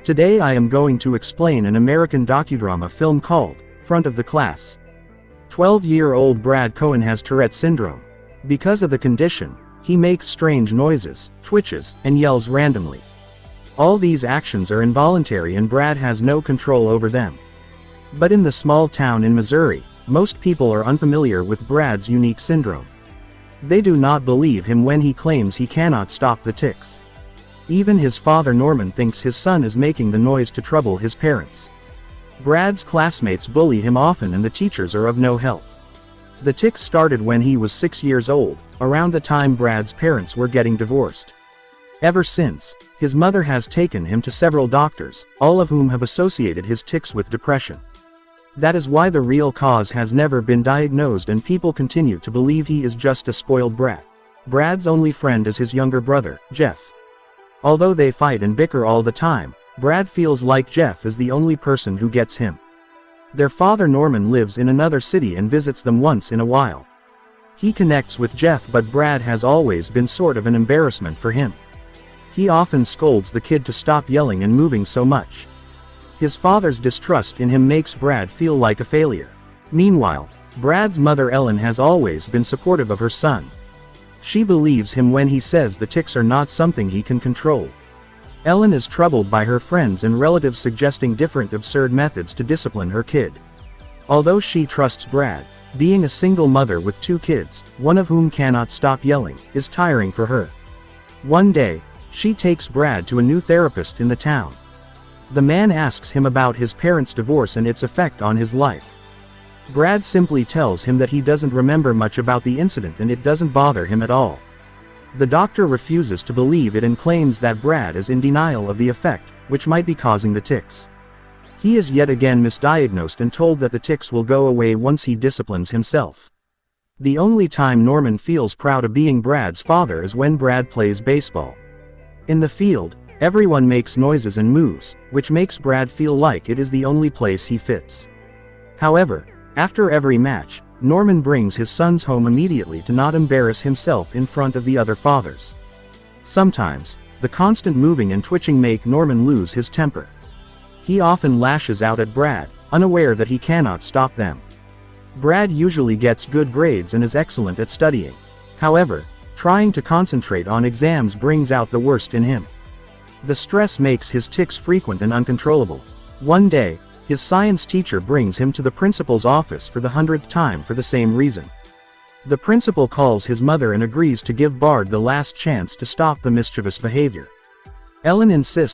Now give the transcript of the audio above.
Today I am going to explain an American docudrama film called Front of the Class. 12-year-old Brad Cohen has Tourette syndrome. Because of the condition, he makes strange noises, twitches, and yells randomly. All these actions are involuntary and Brad has no control over them. But in the small town in Missouri, most people are unfamiliar with Brad's unique syndrome. They do not believe him when he claims he cannot stop the tics. Even his father Norman thinks his son is making the noise to trouble his parents. Brad's classmates bully him often and the teachers are of no help. The tics started when he was 6 years old, around the time Brad's parents were getting divorced. Ever since, his mother has taken him to several doctors, all of whom have associated his tics with depression. That is why the real cause has never been diagnosed and people continue to believe he is just a spoiled brat. Brad's only friend is his younger brother, Jeff. Although they fight and bicker all the time, Brad feels like Jeff is the only person who gets him. Their father Norman lives in another city and visits them once in a while. He connects with Jeff, but Brad has always been sort of an embarrassment for him. He often scolds the kid to stop yelling and moving so much. His father's distrust in him makes Brad feel like a failure. Meanwhile, Brad's mother Ellen has always been supportive of her son. She believes him when he says the tics are not something he can control. Ellen is troubled by her friends and relatives suggesting different absurd methods to discipline her kid. Although she trusts Brad, being a single mother with 2 kids, one of whom cannot stop yelling, is tiring for her. One day, she takes Brad to a new therapist in the town. The man asks him about his parents' divorce and its effect on his life. Brad simply tells him that he doesn't remember much about the incident and it doesn't bother him at all. The doctor refuses to believe it and claims that Brad is in denial of the effect, which might be causing the tics. He is yet again misdiagnosed and told that the tics will go away once he disciplines himself. The only time Norman feels proud of being Brad's father is when Brad plays baseball. In the field, everyone makes noises and moves, which makes Brad feel like it is the only place he fits. However, after every match, Norman brings his sons home immediately to not embarrass himself in front of the other fathers. Sometimes, the constant moving and twitching make Norman lose his temper. He often lashes out at Brad, unaware that he cannot stop them. Brad usually gets good grades and is excellent at studying. However, trying to concentrate on exams brings out the worst in him. The stress makes his tics frequent and uncontrollable. One day, his science teacher brings him to the principal's office for the 100th time for the same reason. The principal calls his mother and agrees to give Bard the last chance to stop the mischievous behavior. Ellen insists